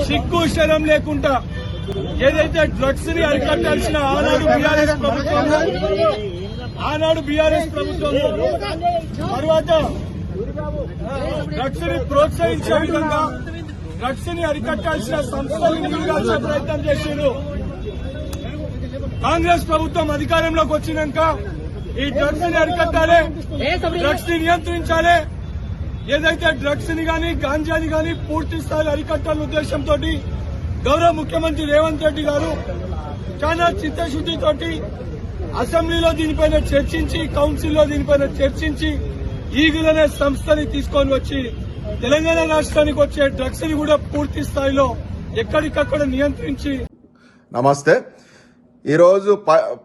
సిగ్గు శరం లేకుండా ఏదైతే డ్రగ్స్ ని అరికట్టాల్సిన ఆనాడు బీఆర్ఎస్ ప్రభుత్వం తర్వాత డ్రగ్స్ ని ప్రోత్సహించే విధంగా డ్రగ్స్ ని అరికట్టాల్సిన సంస్థలు నిలగాల్సిన ప్రయత్నం చేసిండ్రు. కాంగ్రెస్ ప్రభుత్వం అధికారంలోకి వచ్చినాక ఈ డ్రగ్స్ ని అరికట్టాలి, డ్రగ్స్ ని నియంత్రించాలి, ఏదైతే డ్రగ్స్ ని గాని గాంజాని గాని పూర్తి స్థాయిలో అరికట్టాలనే ఉద్దేశంతో గౌరవ ముఖ్యమంత్రి రేవంత్ రెడ్డి గారు చాలా చిత్తశుద్దితోటి అసెంబ్లీలో దీనిపైన చర్చించి కౌన్సిల్లో దీనిపైన చర్చించి ఈగిల్ అనే సంస్థని తీసుకొని వచ్చి తెలంగాణ రాష్ట్రానికి వచ్చే డ్రగ్స్ ని కూడా పూర్తి స్థాయిలో ఎక్కడికక్కడ నియంత్రించి. నమస్తే. ఈరోజు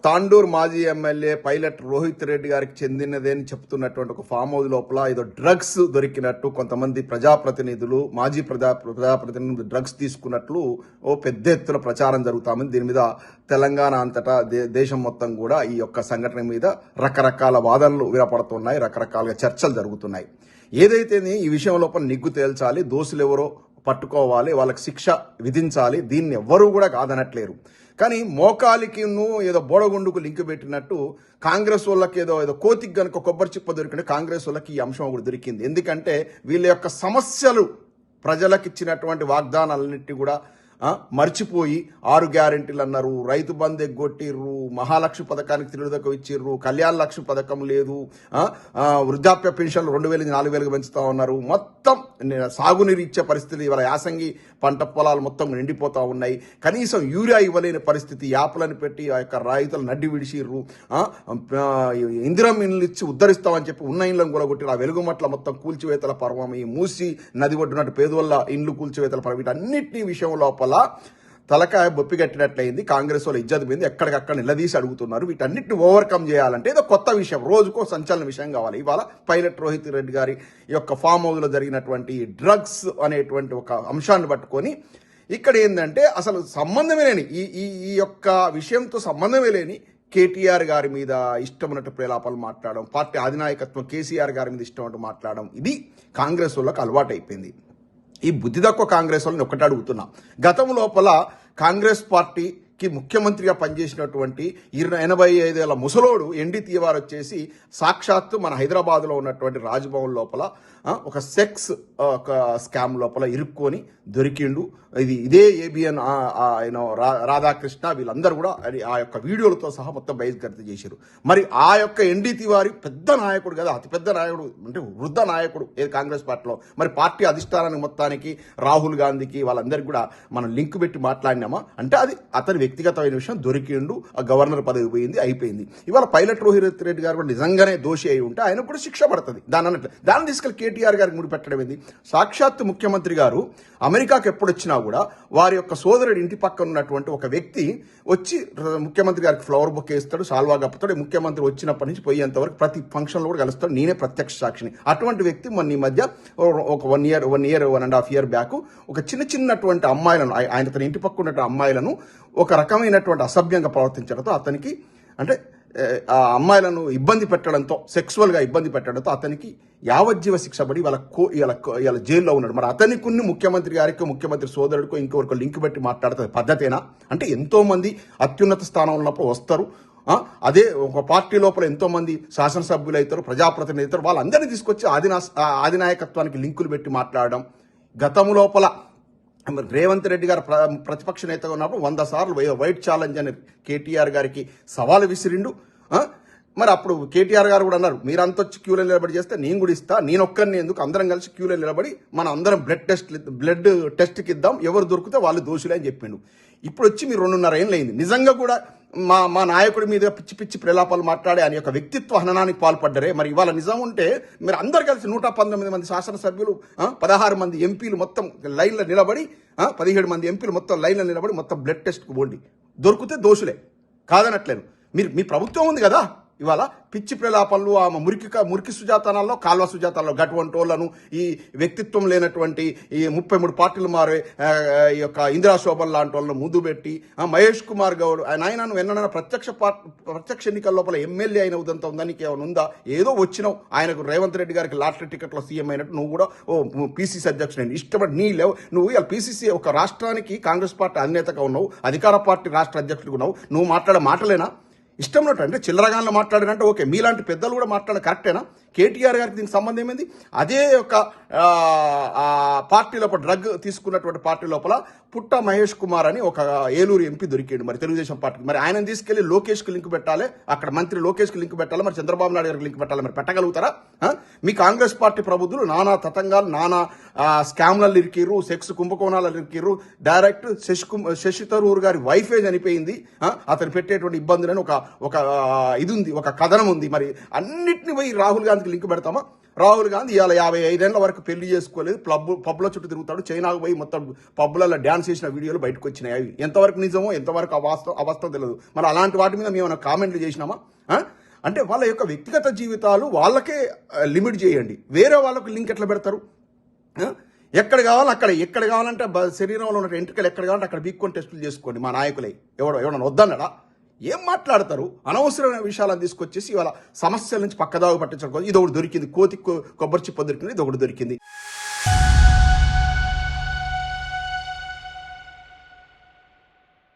తాండూరు మాజీ ఎమ్మెల్యే పైలట్ రోహిత్ రెడ్డి గారికి చెందినదే అని చెప్తున్నటువంటి ఒక ఫామ్ హౌస్ లోపల ఏదో డ్రగ్స్ దొరికినట్టు కొంతమంది ప్రజాప్రతినిధులు మాజీ ప్రజాప్రతినిధులు డ్రగ్స్ తీసుకున్నట్లు ఓ పెద్ద ఎత్తున ప్రచారం జరుగుతామని దీని మీద తెలంగాణ అంతటా దేశం మొత్తం కూడా ఈ యొక్క సంఘటన మీద రకరకాల వాదనలు వినపడుతున్నాయి, రకరకాలుగా చర్చలు జరుగుతున్నాయి. ఏదైతే ఈ విషయం లోపల నిగ్గు తేల్చాలి, దోషులు ఎవరో పట్టుకోవాలి, వాళ్ళకి శిక్ష విధించాలి, దీన్ని ఎవ్వరూ కూడా కాదనట్లేరు. కానీ మోకాలికి ఏదో బోడగుండుకు లింక్ పెట్టినట్టు కాంగ్రెస్ వాళ్ళకి ఏదో కోతికి గనుక కొబ్బరి చిప్ప దొరికిన కాంగ్రెస్ వాళ్ళకి ఈ అంశం కూడా దొరికింది. ఎందుకంటే వీళ్ళ యొక్క సమస్యలు ప్రజలకు ఇచ్చినటువంటి వాగ్దానాలన్నింటినీ కూడా మర్చిపోయి 6 గ్యారెంటీలు అన్నారు, రైతు బంధు ఎగ్గొట్టిర్రు, మహాలక్ష్మి పథకానికి తిరుగుదకు ఇచ్చిర్రు, కళ్యాణ లక్ష్మి పథకం లేదు, వృద్ధాప్య పెన్షన్లు 2000 4000 పెంచుతా ఉన్నారు, మొత్తం సాగునీరు ఇచ్చే పరిస్థితి, ఇవాళ యాసంగి పంట పొలాలు మొత్తం నిండిపోతా ఉన్నాయి, కనీసం యూరియా ఇవ్వలేని పరిస్థితి, యాప్లను పెట్టి ఆ యొక్క రైతులు నడ్డి విడిచిర్రు, ఇందిరం ఇళ్ళు ఇచ్చి ఉద్ధరిస్తామని చెప్పి ఉన్న ఇళ్లను కూలగొట్టిరు, ఆ వెలుగుమట్ల మొత్తం కూల్చివేతల పర్వం, ఈ మూసి నది ఒడ్డునట్టు పేదోళ్ళ ఇండ్లు కూల్చివేతల పర్వం, వీటన్నిటి విషయం లోపల తలకాయ బొప్పి కట్టినట్లయింది. కాంగ్రెస్ వాళ్ళు ఇజ్జత్ పోయింది, ఎక్కడికక్కడ నిలదీసి అడుగుతున్నారు. వీటన్నిటిని ఓవర్కమ్ చేయాలంటే ఏదో కొత్త విషయం, రోజుకో సంచలన విషయం కావాలి. ఇవాళ పైలట్ రోహిత్ రెడ్డి గారి యొక్క ఫామ్ హౌస్ లో జరిగినటువంటి డ్రగ్స్ అనేటువంటి ఒక అంశాన్ని పట్టుకొని ఇక్కడ ఏంటంటే అసలు సంబంధమే లేని ఈ యొక్క విషయంతో సంబంధమే లేని కేటీఆర్ గారి మీద ఇష్టమైనట్టు ప్రేలాపాలు మాట్లాడడం, పార్టీ అధినాయకత్వం కేసీఆర్ గారి మీద ఇష్టమైనట్టు మాట్లాడడం, ఇది కాంగ్రెస్ వాళ్ళకి అలవాటు అయిపోయింది. ఈ బుద్ధి తక్కువ కాంగ్రెస్ వాళ్ళని ఒకటి అడుగుతున్నా, గతం లోపల కాంగ్రెస్ పార్టీకి ముఖ్యమంత్రిగా పనిచేసినటువంటి 85 ఏళ్ల ముసలోడు ఎన్డీ తీవార్ వచ్చేసి సాక్షాత్తు మన హైదరాబాద్లో ఉన్నటువంటి రాజ్భవన్ లోపల ఒక సెక్స్ ఒక స్కామ్ లోపల ఇరుక్కొని దొరికిండు. ఇదే ఏబిఎన్ రాధాకృష్ణ వీళ్ళందరూ కూడా ఆ యొక్క వీడియోలతో సహా మొత్తం బహిష్కరణ చేశారు. మరి ఆ యొక్క ఎన్డీ తివారీ పెద్ద నాయకుడు కదా, అతిపెద్ద నాయకుడు అంటే వృద్ధ నాయకుడు ఏది కాంగ్రెస్ పార్టీలో, మరి పార్టీ అధిష్టానానికి మొత్తానికి రాహుల్ గాంధీకి వాళ్ళందరికీ కూడా మనం లింక్ పెట్టి మాట్లాడినామా అంటే అది అతని వ్యక్తిగతమైన విషయం. దొరికిండు, ఆ గవర్నర్ పదవి పోయింది, అయిపోయింది. ఇవాళ పైలట్ రోహిత్ రెడ్డి గారు కూడా నిజంగానే దోషి అయి ఉంటే ఆయన కూడా శిక్ష పడుతుంది. దాన్ని తీసుకెళ్లి కేటీఆర్ గారికి ముడిపెట్టడం ఏంది? సాక్షాత్ ముఖ్యమంత్రి గారు అమెరికాకి ఎప్పుడు వచ్చినా కూడా వారి యొక్క సోదరుడి ఇంటి పక్కన ఉన్నటువంటి ఒక వ్యక్తి వచ్చి ముఖ్యమంత్రి గారికి ఫ్లవర్ బొకే ఇస్తాడు, సాల్వా కప్పుతాడు. ముఖ్యమంత్రి వచ్చినప్పటి నుంచి పోయేంత వరకు ప్రతి ఫంక్షన్లో కూడా కలుస్తాడు. నేనే ప్రత్యక్ష సాక్షిని. అటువంటి వ్యక్తి మొన్న ఈ మధ్య ఒక 1.5 year బ్యాక్ ఒక చిన్నటువంటి అమ్మాయిలను, ఆయన తన ఇంటి పక్కన ఉన్న అమ్మాయిలను ఒక రకమైనటువంటి అసభ్యంగా ప్రవర్తించడంతో అతనికి అంటే ఆ అమ్మాయిలను ఇబ్బంది పెట్టడంతో, సెక్సువల్గా ఇబ్బంది పెట్టడంతో అతనికి యావజ్జీవ శిక్ష పడి ఇవాళ జైల్లో ఉన్నాడు. మరి అతనికి ముఖ్యమంత్రి గారికి ముఖ్యమంత్రి సోదరుడికో ఇంకొకరికి లింక్ పెట్టి మాట్లాడుతుంది పద్ధతేనా? అంటే ఎంతో మంది అత్యున్నత స్థానం ఉన్నప్పుడు వస్తారు, అదే ఒక పార్టీ లోపల ఎంతో మంది శాసనసభ్యులు అవుతారు, ప్రజాప్రతినిధులు అవుతారు, వాళ్ళందరినీ తీసుకొచ్చి అధినాయకత్వానికి లింకులు పెట్టి మాట్లాడడం. గతం లోపల రేవంత్ రెడ్డి గారు ప్రతిపక్ష నేతగా ఉన్నప్పుడు 100 సార్లు వైట్ ఛాలెంజ్ అని కేటీఆర్ గారికి సవాలు విసిరిండు. మరి అప్పుడు కేటీఆర్ గారు కూడా అన్నారు, మీరంతా వచ్చి క్యూలో నిలబడి చేస్తే నేను కూడా ఇస్తా, నేను ఒక్కరిని ఎందుకు, అందరం కలిసి క్యూలో నిలబడి మనం అందరం బ్లడ్ టెస్ట్కి ఇద్దాం, ఎవరు దొరికితే వాళ్ళు దోషులే అని చెప్పిండు. ఇప్పుడు వచ్చి మీరు 2.5 ఏళ్ళు అయింది. నిజంగా కూడా మా నాయకుడి మీద పిచ్చి ప్రలాపాలు మాట్లాడే ఆయన యొక్క వ్యక్తిత్వ హననానికి పాల్పడ్డరే. మరి ఇవాళ నిజం ఉంటే మీరు అందరు కలిసి 119 మంది శాసనసభ్యులు, 16 మంది ఎంపీలు మొత్తం లైన్లో నిలబడి, 17 మంది ఎంపీలు మొత్తం లైన్లో నిలబడి మొత్తం బ్లడ్ టెస్ట్కి పోండి, దొరికితే దోషులే కాదనట్లేను. మీ ప్రభుత్వం ఉంది కదా, ఇవాళ పిచ్చి ప్రలాపనలు ఆ మురికి సుజాతనాల్లో కాల్వ సుజాతనాల్లో గటువంటి వాళ్ళను ఈ వ్యక్తిత్వం లేనటువంటి ఈ 33 పార్టీలు మారే ఈ యొక్క ఇందిరా శోభన్ లాంటి వాళ్ళను ముందు పెట్టి మహేష్ కుమార్ గౌడ్ ఆయన నువ్వు ఎన్నైనా ప్రత్యక్ష ఎన్నికల లోపల ఎమ్మెల్యే అయిన ఉదంతా ఉందా, నీకు ఏమైనా ఉందా? ఏదో వచ్చినావు ఆయనకు రేవంత్ రెడ్డి గారికి లాటరీ టికెట్లో సీఎం అయినట్టు నువ్వు కూడా పీసీసీ అధ్యక్షుడు ఇష్టపడి నీ లేవు. నువ్వు ఇలా పీసీసీ ఒక రాష్ట్రానికి కాంగ్రెస్ పార్టీ అధినేతగా ఉన్నావు, అధికార పార్టీ రాష్ట్ర అధ్యక్షుడిగా ఉన్నావు. నువ్వు మాట్లాడే మాటలేనా ఇష్టం ఉన్నట్టు? అంటే చిల్లరగాన్లో మాట్లాడినంటే ఓకే, మీలాంటి పెద్దలు కూడా మాట్లాడే కరెక్టేనా? కేటీఆర్ గారికి దీనికి సంబంధం ఏమైంది? అదే ఒక పార్టీ లోపల డ్రగ్ తీసుకున్నటువంటి పార్టీ లోపల పుట్ట మహేష్ కుమార్ అని ఒక ఏలూరు ఎంపీ దొరికాడు మరి తెలుగుదేశం పార్టీకి. మరి ఆయన తీసుకెళ్లి లోకేష్కి లింక్ పెట్టాలి, అక్కడ మంత్రి లోకేష్కి లింక్ పెట్టాలి, మరి చంద్రబాబు నాయుడు గారికి లింక్ పెట్టాలి. మరి పెట్టగలుగుతారా? మీ కాంగ్రెస్ పార్టీ ప్రబుద్ధులు నానా తతంగాలు, నానా స్కామ్లలో ఇరికిర్రు, సెక్స్ కుంభకోణాలు ఇరికిర్రు. డైరెక్ట్ శశి తరూర్ గారి వైఫే చనిపోయింది, అతను పెట్టేటువంటి ఇబ్బందులని ఒక ఇది ఉంది, ఒక కథనం ఉంది. మరి అన్నిటిని పోయి రాహుల్ గాంధీకి లింక్ పెడతామా? రాహుల్ గాంధీ ఇవాళ 55 ఏళ్ల వరకు పెళ్లి చేసుకోలేదు, పబ్ల చుట్టూ తిరుగుతాడు, చైనాకు పోయి మొత్తం పబ్లలో డ్యాన్స్ చేసిన వీడియోలు బయటకు వచ్చినాయి. అవి ఎంతవరకు నిజమో ఎంతవరకు అవాస్తవం తెలియదు. మరి అలాంటి వాటి మీద మేము కామెంట్లు చేసినామా? అంటే వాళ్ళ యొక్క వ్యక్తిగత జీవితాలు వాళ్ళకే లిమిట్ చేయండి, వేరే వాళ్ళకు లింక్ ఎట్లా పెడతారు? ఎక్కడ కావాలి అక్కడ, ఎక్కడ కావాలంటే శరీరంలో ఉన్న ఎంట్రికలు ఎక్కడ కావాలంటే అక్కడ బీక్కొని టెస్టులు చేసుకోండి. మా నాయకులే ఎవడన్నా వద్దన్నాడా? ఏం మాట్లాడతారు? అనవసరమైన విషయాలను తీసుకొచ్చేసి ఇవాళ సమస్యల నుంచి పక్కదాగు పట్టించడం. ఇది ఒకటి దొరికింది, కోతి కొబ్బరి చిప్ప దొరికింది, ఇది ఒకటి దొరికింది.